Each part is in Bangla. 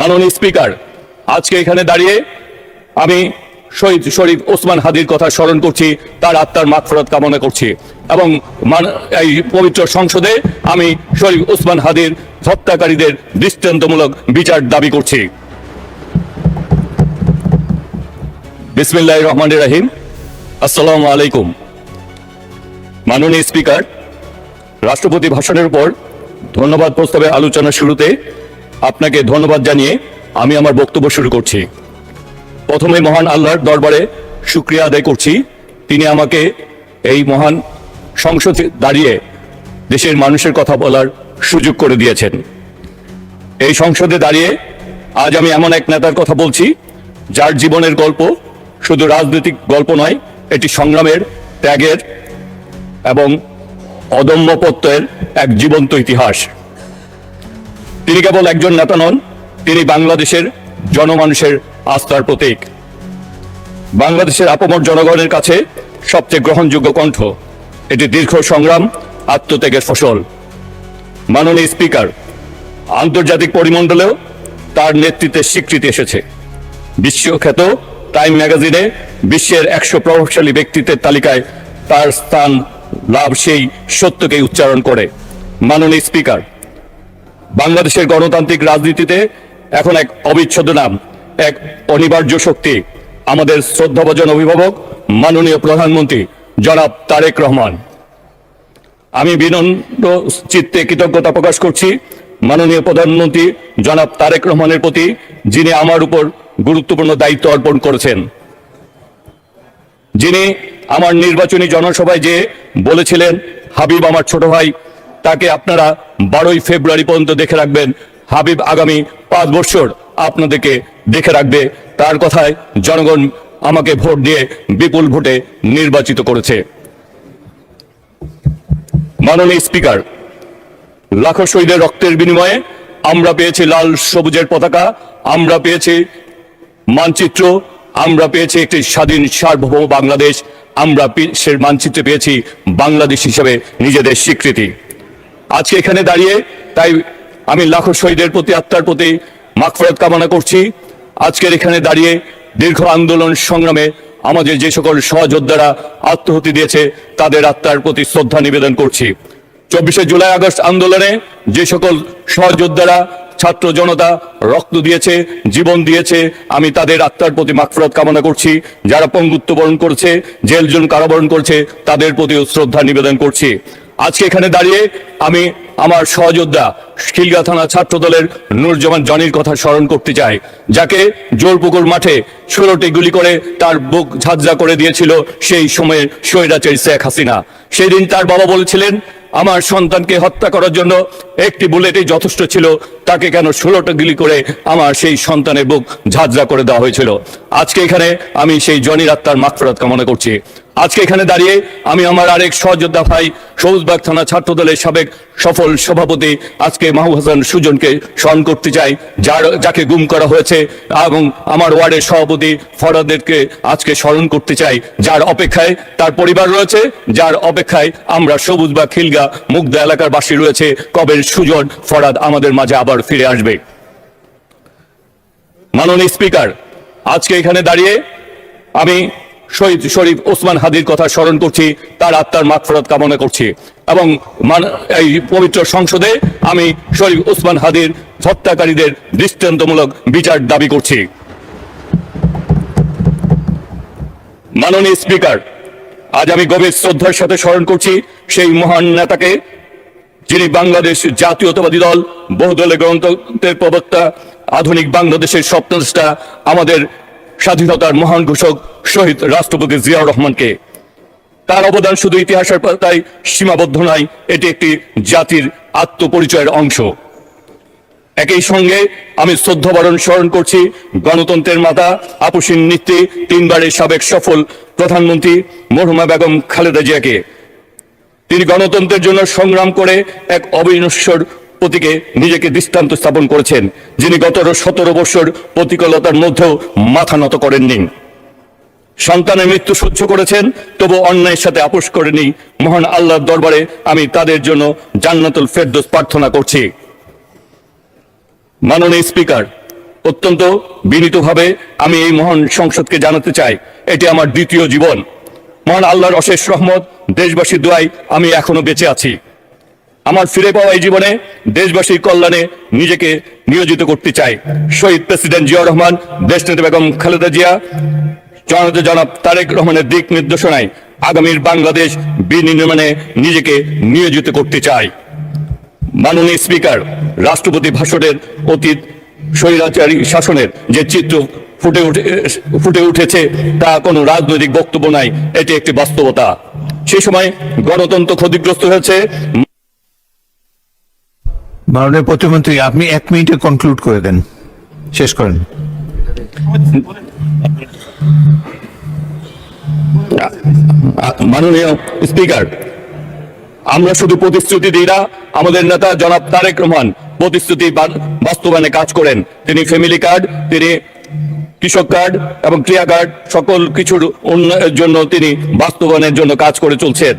মাননীয় স্পিকার, আজকে এখানে দাঁড়িয়ে আমি শহীদ শরীফ ওসমান হাদির কথা স্মরণ করছি, তার আত্মার মাগফিরাত কামনা করছি এবং এই পবিত্র সংসদে আমি শরীফ ওসমান হাদির হত্যাকারীদের দৃষ্টান্তমূলক বিচার দাবি করছি। বিসমিল্লাহির রহমানির রহিম। আসসালামু আলাইকুম। মাননীয় স্পিকার, রাষ্ট্রপতি ভাষণের উপর ধন্যবাদ প্রস্তাবে আলোচনার শুরুতে আপনাকে ধন্যবাদ জানিয়ে আমি আমার বক্তব্য শুরু করছি। প্রথমে মহান আল্লাহর দরবারে শুকরিয়া আদায় করছি, তিনি আমাকে এই মহান সংসদে দাঁড়িয়ে দেশের মানুষের কথা বলার সুযোগ করে দিয়েছেন। এই সংসদে দাঁড়িয়ে আজ আমি এমন এক নেতার কথা বলছি যার জীবনের গল্প শুধু রাজনৈতিক গল্প নয়, এটি সংগ্রামের, ত্যাগের এবং অদম্য প্রত্যয়ের এক জীবন্ত ইতিহাস। তিনি কেবল একজন নেতা নন, তিনি বাংলাদেশের জনমানুষের আস্থার প্রতীক, বাংলাদেশের আপামর জনগণের কাছে সবচেয়ে গ্রহণযোগ্য কণ্ঠ। এটি দীর্ঘ সংগ্রাম, আত্মত্যাগের ফসল। মাননীয় স্পিকার, আন্তর্জাতিক পরিমণ্ডলেও তার নেতৃত্বের স্বীকৃতি এসেছে। বিশ্বখ্যাত টাইম ম্যাগাজিনে বিশ্বের 100 প্রভাবশালী ব্যক্তিত্বের তালিকায় তার স্থান লাভ সেই সত্যকেই উচ্চারণ করে। মাননীয় স্পিকার, বাংলাদেশের গণতান্ত্রিক রাজনীতিতে এখন এক অবিচ্ছেদ্য নাম, এক অনিবার্য শক্তি আমাদের শ্রদ্ধাভাজন অভিভাবক মাননীয় প্রধানমন্ত্রী জনাব তারেক রহমান। আমি বিনম্র চিত্তে কৃতজ্ঞতা প্রকাশ করছি মাননীয় প্রধানমন্ত্রী জনাব তারেক রহমানের প্রতি, যিনি আমার উপর গুরুত্বপূর্ণ দায়িত্ব অর্পণ করেছেন। যিনি আমার নির্বাচনী জনসভায় যে বলেছিলেন, হাবিব আমার ছোট ভাই, তাকে আপনারা 12ই ফেব্রুয়ারি পর্যন্ত দেখে রাখবেন। হাবিব আগামী 5 বছর আপনাদেরকে দেখে রাখবে। তার কথায় জনগণ আমাকে ভোট দিয়ে বিপুল ভোটে নির্বাচিত করেছে। মাননীয় স্পিকার, লাখো শহীদের রক্তের বিনিময়ে আমরা পেয়েছি লাল সবুজের পতাকা, আমরা পেয়েছি মানচিত্র, আমরা পেয়েছি একটি স্বাধীন সার্বভৌম বাংলাদেশ, আমরা সেই মানচিত্রে পেয়েছি বাংলাদেশ হিসেবে নিজেদের স্বীকৃতি। আজকে এখানে দাঁড়িয়ে তাই আমি লাখো শহীদের প্রতি, আত্মার প্রতি মাগফিরাত কামনা করছি। আজকের এখানে দাঁড়িয়ে দীর্ঘ আন্দোলন সংগ্রামে আমাদের যে সকল সহযোদ্ধারা আত্মহতি দিয়েছে তাদের আত্মার প্রতি শ্রদ্ধা নিবেদন করছি। 24শে জুলাই আগস্ট আন্দোলনে যে সকল সহযোদ্ধারা, ছাত্র জনতা রক্ত দিয়েছে, জীবন দিয়েছে, আমি তাদের আত্মার প্রতি মাগফিরাত কামনা করছি। যারা পঙ্গুত্ব বরণ করেছে, জেল জুল কারাবরণ করছে, তাদের প্রতিও শ্রদ্ধা নিবেদন করছি। আজকে এখানে দাঁড়িয়ে আমি আমার সহযোদ্ধা খিলগাঁও থানা ছাত্র দলের নুরজামান জনির কথা স্মরণ করতে চাই, যাকে জোরপুকুর মাঠে 16টি গুলি করে তার বুক ঝাঁঝরা করে দিয়েছিল সেই সময়ে স্বৈরাচারী শেখ হাসিনা। সেই দিন তার বাবা বলেছিলেন, আমার সন্তানকে হত্যা করার জন্য একটি বুলেটই যথেষ্ট ছিল, তাকে কেন 16টা গুলি করে আমার সেই সন্তানের বুক ঝাঁঝরা করে দেওয়া হয়েছিল। আজকে এখানে আমি সেই জনির আত্মার মাগফিরাত কামনা করছি। আজকে এখানে দাঁড়িয়ে আমি আমার আরেক সহযোদ্ধা ভাই সবুজবাগ থানা ছাত্র দলের সাবেক সফল সভাপতি আজকে মাহবুব হাসান সুজনকে স্মরণ করতে চাই, যাকে গুম করা হয়েছে, এবং আমার ওয়ার্ডের সভাপতি ফরাদেরকে আজকে স্মরণ করতে চাই, যার অপেক্ষায় তার পরিবার রয়েছে, যার অপেক্ষায় আমরা সবুজবাগ খিলগাঁও মুগদা এলাকার বাসী রয়েছে, কবে সুজন ফরাদ আমাদের মাঝে আবার ফিরে আসবে। মাননীয় স্পিকার, আজকে এখানে দাঁড়িয়ে আমি শহীদ শরীফ ওসমান হাদির কথা স্মরণ করছি, তার আত্মার মাগফিরাত কামনা করছি এবং এই পবিত্র সংসদে আমি শরীফ ওসমান হাদির হত্যাকারীদের দৃষ্টান্তমূলক বিচার দাবি করছি। মাননীয় স্পিকার, আজ আমি গভীর শ্রদ্ধার সাথে স্মরণ করছি সেই মহান নেতাকে, যিনি বাংলাদেশ জাতীয়তাবাদী দল, বহুদলীয় গণতন্ত্রের প্রবক্তা, আধুনিক বাংলাদেশের স্বপ্নদ্রষ্টা, আমাদের স্বাধীনতার মহান ঘোষক শহীদ রাষ্ট্রপতি জিয়াউর রহমানকে। তার অবদান শুধু ইতিহাসের পাতায় সীমাবদ্ধ নয়, এটি একটি জাতির আত্মপরিচয়ের অংশ। একই সঙ্গে আমি শ্রদ্ধাভরণ স্মরণ করছি গণতন্ত্রের মাতা, আপসীন নেত্রী, 3বারের সাবেক সফল প্রধানমন্ত্রী মরহুমা বেগম খালেদা জিয়াকে। তিনি গণতন্ত্রের জন্য সংগ্রাম করে এক অবিনশ্বর প্রতীকে নিজেকে দৃষ্টান্ত স্থাপন করেছেন, যিনি গত 17 বছর প্রতিকূলতার মধ্যেও মাথা নত করেননি। সন্তানের মৃত্যু সহ্য করেছেন, তবু অন্যায়ের সাথে আপোষ করেনি। মহান আল্লাহর দরবারে আমি তাদের জন্য জান্নাতুল ফেরদৌস প্রার্থনা করছি। মাননীয় স্পিকার, অত্যন্ত বিনীতভাবে আমি এই মহান সংসদকে জানাতে চাই, এটি আমার দ্বিতীয় জীবন। মহান আল্লাহর অশেষ রহমত, দেশবাসীর দোয়ায় আমি এখনো বেঁচে আছি। আমার ফিরে পাওয়া এই জীবনে দেশবাসীর কল্যাণে নিজেকে নিয়োজিত করতে চাই। শহীদ প্রেসিডেন্ট জিয়াউর রহমান, দেশনেত্রী বেগম খালেদা জিয়া, জনাব তারেক রহমানের দিক নির্দেশনায় আগামীর বাংলাদেশ বিনির্মাণে নিজেকে নিয়োজিত করতে চাই। মাননীয় স্পিকার, রাষ্ট্রপতি ভাষণের অতীত স্বৈরাচারী শাসনের যে চিত্র ফুটে উঠেছে তা কোনো রাজনৈতিক বক্তব্য নাই, এটি একটি বাস্তবতা। সেই সময় গণতন্ত্র ক্ষতিগ্রস্ত হয়েছে। মাননীয় প্রতিমন্ত্রী, আপনি 1 মিনিটে কনক্লুড করে দেন, শেষ করেন। মাননীয় স্পিকার, আমরা শুধু প্রতিশ্রুতি দিই না, আমাদের নেতা জনাব তারেক রহমান প্রতিশ্রুতি বাস্তবায়নে কাজ করেন। তিনি ফ্যামিলি কার্ড, তিনি কৃষক কার্ড এবং ক্রিয়া কার্ড সকল কিছুর উন্নয়নের জন্য তিনি বাস্তবায়নের জন্য কাজ করে চলছেন।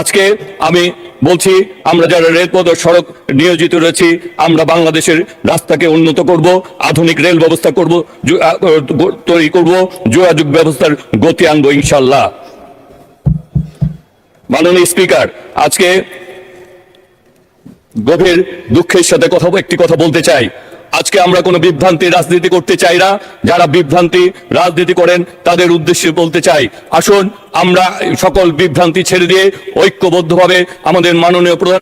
আজকে আমি বলছি, আমরা যারা রেলপথ ও সড়ক নিয়োজিত রয়েছি, আমরা বাংলাদেশের রাস্তাকে উন্নত করব, আধুনিক রেল ব্যবস্থা তৈরি করব, যোগাযোগ ব্যবস্থার গতি আনবো ইনশাল্লাহ। মাননীয় স্পিকার, আজকে গভীর দুঃখের সাথে একটি কথা বলতে চাই। আজকে আমরা কোনো বিভ্রান্তি রাজনীতি করতে চাই না। যারা বিভ্রান্তি রাজনীতি করেন তাদের উদ্দেশ্যে বলতে চাই, আসুন আমরা সকল বিভ্রান্তি ছেড়ে দিয়ে ঐক্যবদ্ধভাবে আমাদের মাননীয় প্রধান